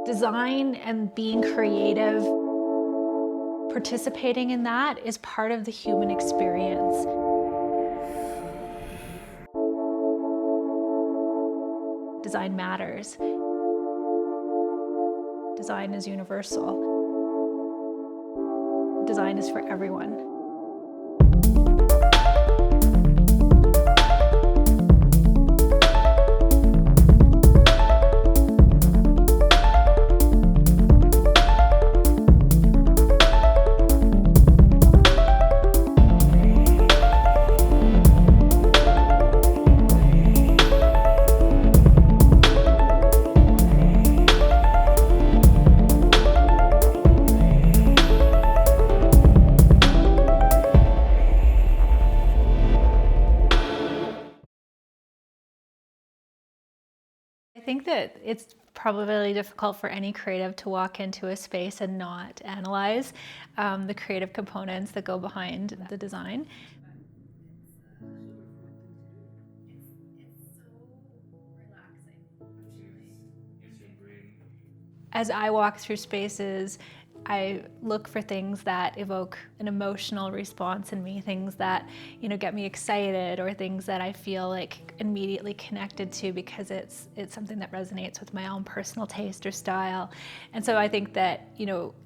Design and being creative, participating in that is part of the human experience. Design matters. Design is universal. Design is for everyone. I think that it's probably really difficult for any creative to walk into a space and not analyze the creative components that go behind the design. It's so relaxing, gets your brain. As I walk through spaces, I look for things that evoke an emotional response in me, things that, get me excited, or things that I feel like immediately connected to because it's something that resonates with my own personal taste or style. And so I think that,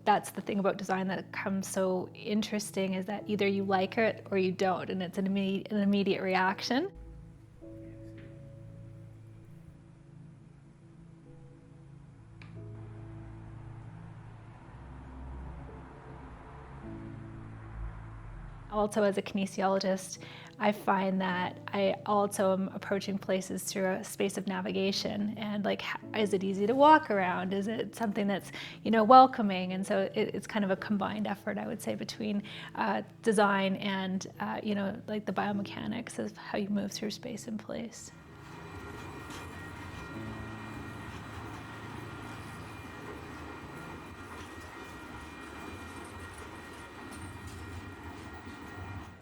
that's the thing about design that becomes so interesting, is that either you like it or you don't, and it's an immediate reaction. Also, as a kinesiologist, I find that I also am approaching places through a space of navigation, and is it easy to walk around? Is it something that's, welcoming? And so it's kind of a combined effort, I would say, between design and, the biomechanics of how you move through space and place.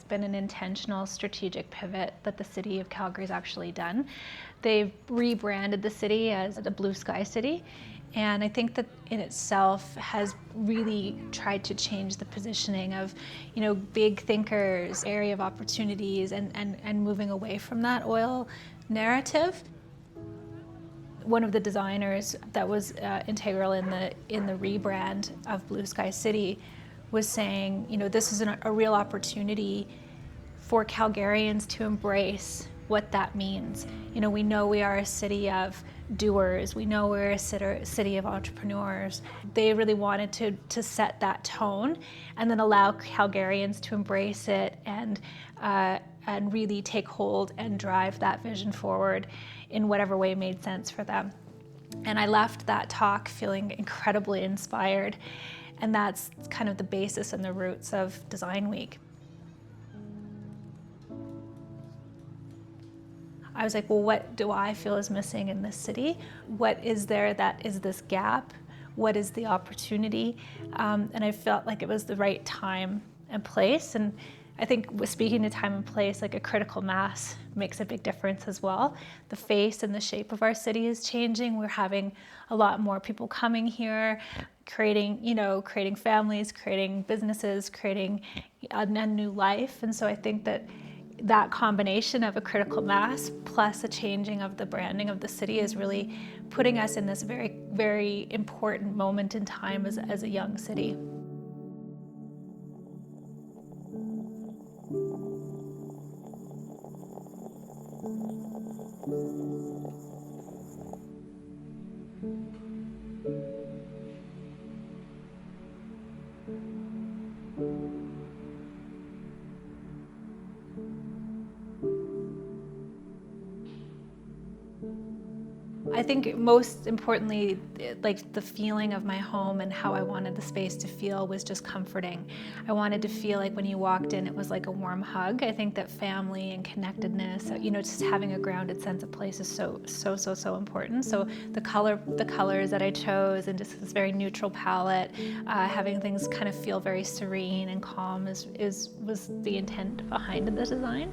Been an intentional strategic pivot that the city of Calgary's actually done. They've rebranded the city as a blue sky city, and I think that in itself has really tried to change the positioning of, big thinkers, area of opportunities, and moving away from that oil narrative. One of the designers that was integral in the rebrand of Blue Sky City was saying, this is a real opportunity for Calgarians to embrace what that means. We know we are a city of doers. We know we're a city of entrepreneurs. They really wanted to set that tone and then allow Calgarians to embrace it and really take hold and drive that vision forward in whatever way made sense for them. And I left that talk feeling incredibly inspired. And that's kind of the basis and the roots of Design Week. I was like, well, what do I feel is missing in this city? What is there that is this gap? What is the opportunity? And I felt like it was the right time and place. And I think speaking to time and place, like a critical mass makes a big difference as well. The face and the shape of our city is changing. We're having a lot more people coming here, creating families, creating businesses, creating a new life. And so I think that combination of a critical mass plus a changing of the branding of the city is really putting us in this very, very important moment in time as a young city. I think most importantly, like the feeling of my home and how I wanted the space to feel was just comforting. I wanted to feel like when you walked in, it was like a warm hug. I think that family and connectedness, just having a grounded sense of place is so important. So the colors that I chose, and just this very neutral palette, having things kind of feel very serene and calm was the intent behind the design.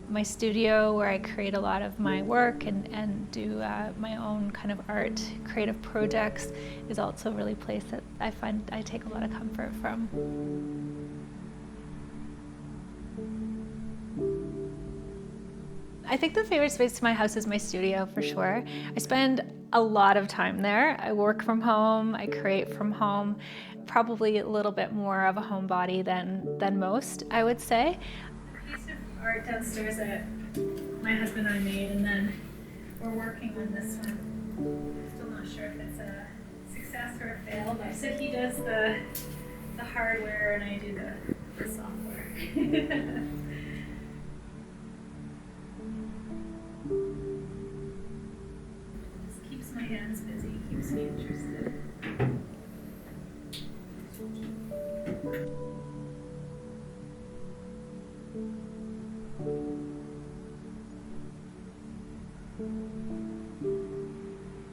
My studio, where I create a lot of my work and do my own kind of art, creative projects, is also really a place that I find I take a lot of comfort from. I think the favorite space in my house is my studio, for sure. I spend a lot of time there. I work from home, I create from home, probably a little bit more of a homebody than most, I would say. A piece of art downstairs that my husband and I made, and then we're working on this one. Still not sure if it's a success or a fail, but so he does the hardware and I do the software. Keeps my hands busy, keeps me interested.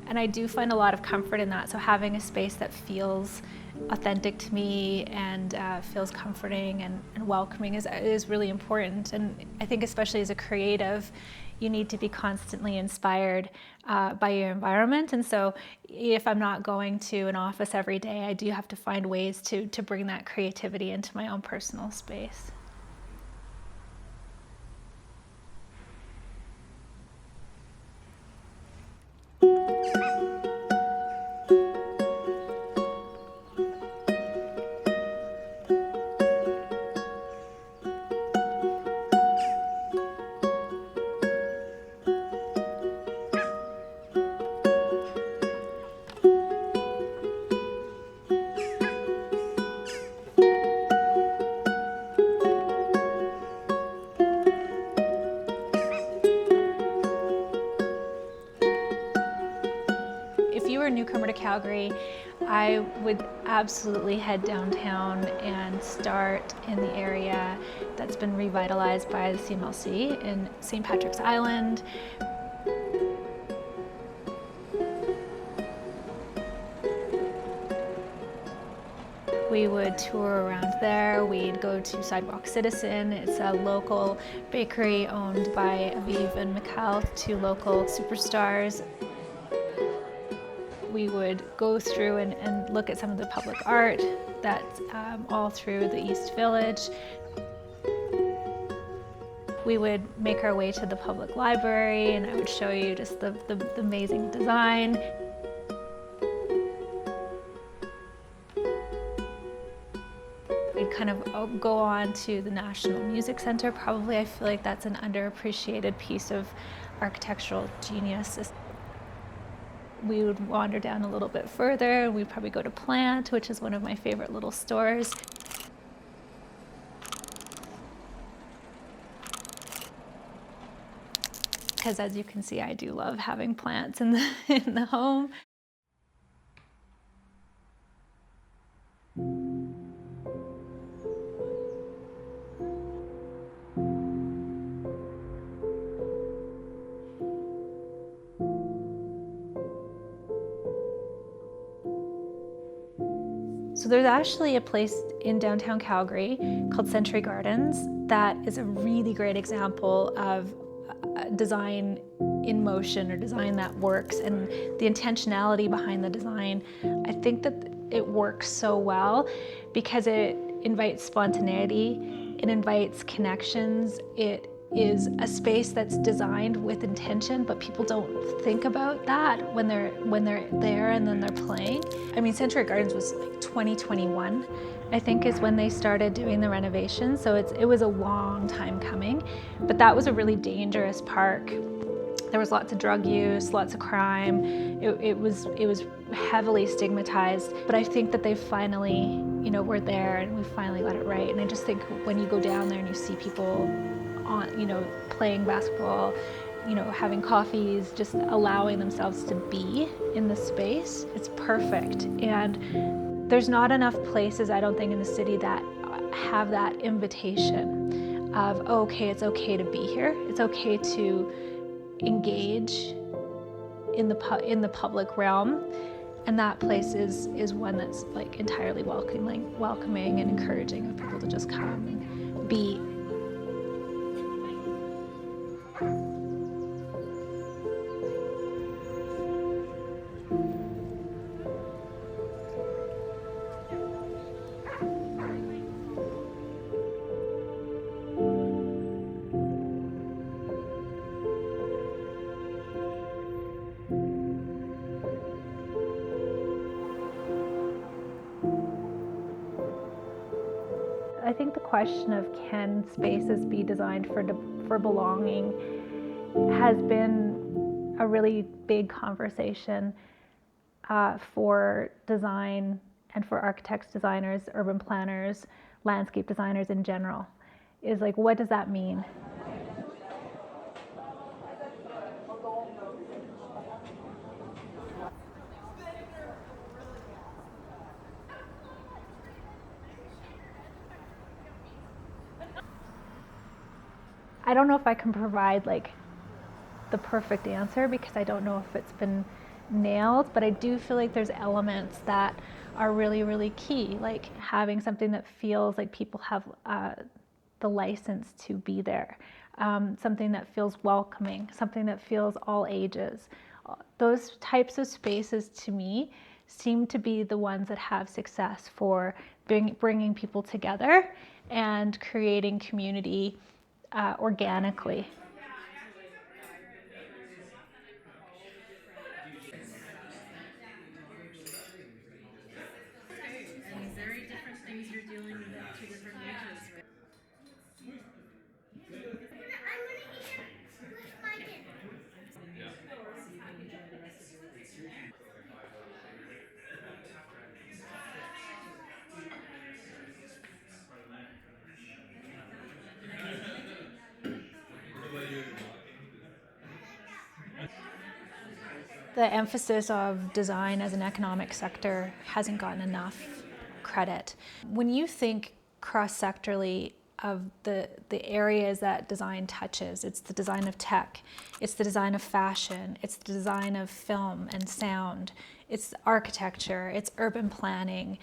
And I do find a lot of comfort in that, so having a space that feels authentic to me and feels comforting and welcoming is really important. And I think especially as a creative, you need to be constantly inspired by your environment. And so if I'm not going to an office every day, I do have to find ways to bring that creativity into my own personal space. If you were a newcomer to Calgary, I would absolutely head downtown and start in the area that's been revitalized by the CMLC in St. Patrick's Island. We would tour around there. We'd go to Sidewalk Citizen. It's a local bakery owned by Aviv and Mikhail, two local superstars. We would go through and look at some of the public art that's all through the East Village. We would make our way to the public library and I would show you just the amazing design. We'd kind of go on to the National Music Center. Probably I feel like that's an underappreciated piece of architectural genius. We would wander down a little bit further. We'd probably go to Plant, which is one of my favorite little stores. Because as you can see, I do love having plants in the home. So there's actually a place in downtown Calgary called Century Gardens that is a really great example of design in motion or design that works, and the intentionality behind the design. I think that it works so well because it invites spontaneity, it invites connections, it is a space that's designed with intention, but people don't think about that when they're there and then they're playing. I mean, Century Gardens was like 2021, I think, is when they started doing the renovations. So it was a long time coming, but that was a really dangerous park. There was lots of drug use, lots of crime. It was heavily stigmatized, but I think that they finally, were there and we finally got it right. And I just think when you go down there and you see people on, playing basketball, having coffees, just allowing themselves to be in the space, it's perfect. And there's not enough places, I don't think, in the city that have that invitation of, oh, okay, it's okay to be here. It's okay to engage in the public realm. And that place is one that's like entirely welcoming and encouraging of people to just come and be. question of can spaces be designed for belonging has been a really big conversation for design and for architects, designers, urban planners, landscape designers in general. Is like, what does that mean? I don't know if I can provide like the perfect answer because I don't know if it's been nailed, but I do feel like there's elements that are really, really key, like having something that feels like people have the license to be there, something that feels welcoming, something that feels all ages. Those types of spaces to me seem to be the ones that have success for bringing people together and creating community organically. And very different things you're dealing with at two different ages, right? The emphasis of design as an economic sector hasn't gotten enough credit. When you think cross-sectorally of the areas that design touches, it's the design of tech, it's the design of fashion, it's the design of film and sound, it's architecture, it's urban planning.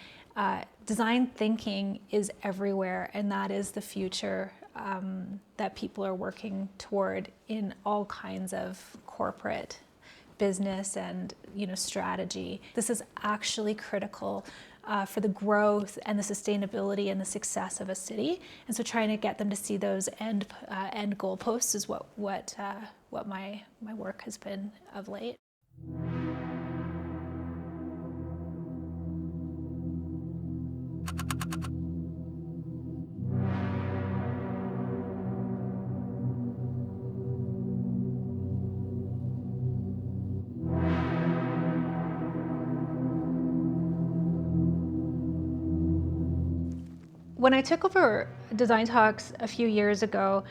Design thinking is everywhere, and that is the future that people are working toward in all kinds of corporate business and strategy. This is actually critical for the growth and the sustainability and the success of a city. And so trying to get them to see those end goalposts is what my work has been of late. When I took over Design Talks a few years ago,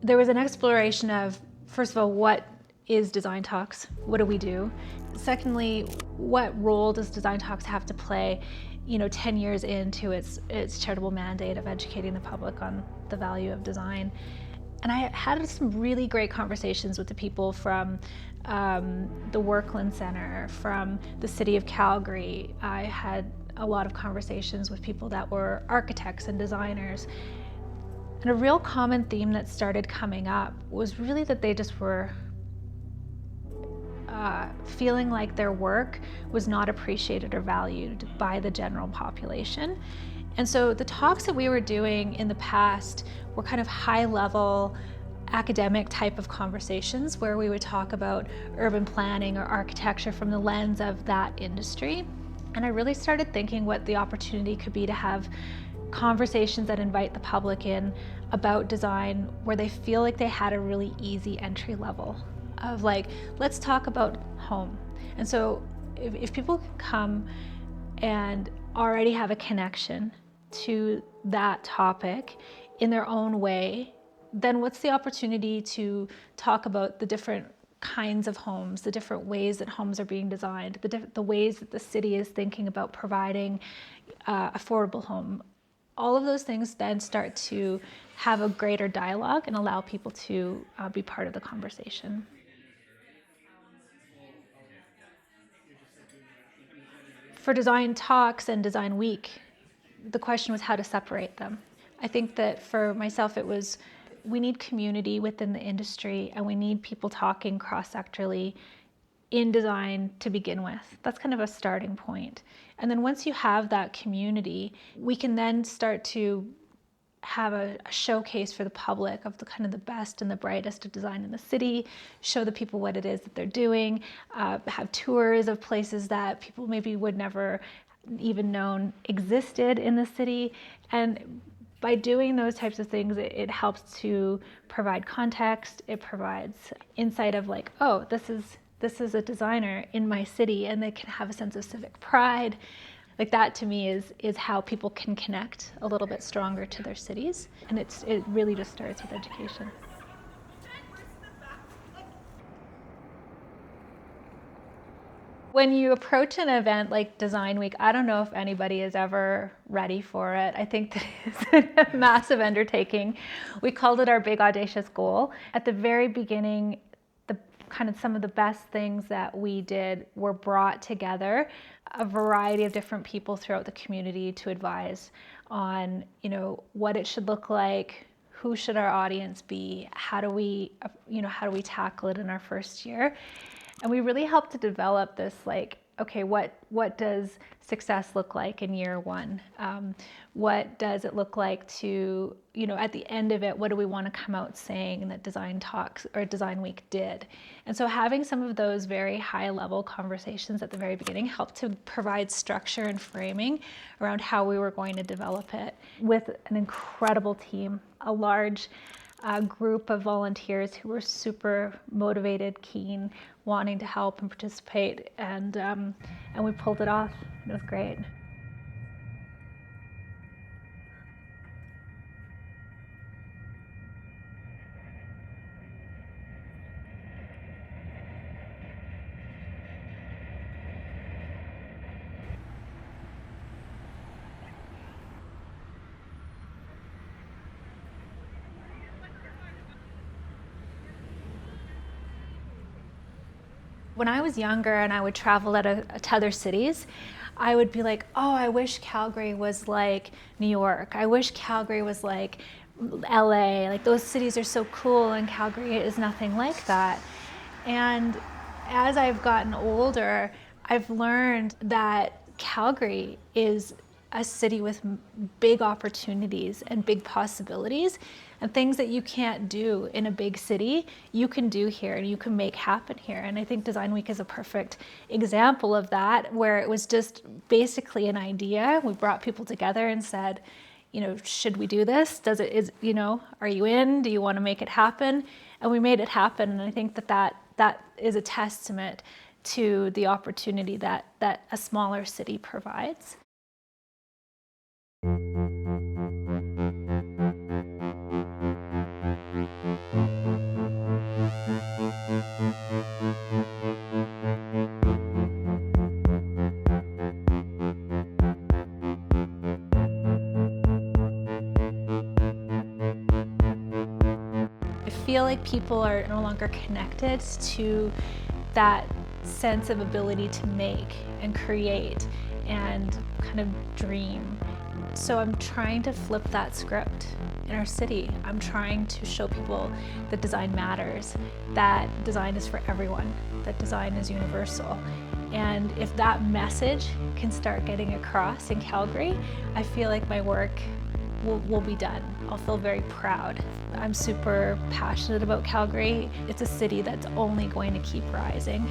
there was an exploration of, first of all, what is Design Talks? What do we do? Secondly, what role does Design Talks have to play 10 years into its charitable mandate of educating the public on the value of design? And I had some really great conversations with the people from the Workland Center, from the city of Calgary. I had a lot of conversations with people that were architects and designers. And a real common theme that started coming up was really that they just were feeling like their work was not appreciated or valued by the general population. And so the talks that we were doing in the past were kind of high-level academic type of conversations where we would talk about urban planning or architecture from the lens of that industry. And I really started thinking what the opportunity could be to have conversations that invite the public in about design where they feel like they had a really easy entry level of like, let's talk about home. And so if people can come and already have a connection to that topic in their own way, then what's the opportunity to talk about the different kinds of homes, the different ways that homes are being designed, the ways that the city is thinking about providing affordable home. All of those things then start to have a greater dialogue and allow people to be part of the conversation. For Design Talks and Design Week, the question was how to separate them. I think that for myself, it was we need community within the industry and we need people talking cross-sectorally in design to begin with. That's kind of a starting point. And then once you have that community, we can then start to have a showcase for the public of the kind of the best and the brightest of design in the city, show the people what it is that they're doing, have tours of places that people maybe would never even known existed in the city, and By doing those types of things, it helps to provide context. It provides insight of like, oh, this is a designer in my city, and they can have a sense of civic pride. Like that to me is how people can connect a little bit stronger to their cities. And it really just starts with education. When you approach an event like Design Week, I don't know if anybody is ever ready for it. I think that it's a massive undertaking. We called it our big audacious goal. At the very beginning, some of the best things that we did were brought together a variety of different people throughout the community to advise on, what it should look like, who should our audience be, how do we tackle it in our first year. And we really helped to develop this, like, okay, what does success look like in year one? What does it look like to, at the end of it, what do we want to come out saying that Dtalks or Design Week did? And so having some of those very high level conversations at the very beginning helped to provide structure and framing around how we were going to develop it with an incredible team, a large group of volunteers who were super motivated, keen, wanting to help and participate, and we pulled it off. It was great. When I was younger and I would travel to other cities, I would be like, oh, I wish Calgary was like New York. I wish Calgary was like LA. Like those cities are so cool, and Calgary is nothing like that. And as I've gotten older, I've learned that Calgary is a city with big opportunities and big possibilities, and things that you can't do in a big city, you can do here and you can make happen here. And I think Design Week is a perfect example of that, where it was just basically an idea. We brought people together and said, should we do this? Are you in? Do you want to make it happen? And we made it happen. And I think that is a testament to the opportunity that a smaller city provides. I feel like people are no longer connected to that sense of ability to make and create and kind of dream. So I'm trying to flip that script in our city. I'm trying to show people that design matters, that design is for everyone, that design is universal. And if that message can start getting across in Calgary, I feel like my work will be done. I'll feel very proud. I'm super passionate about Calgary. It's a city that's only going to keep rising.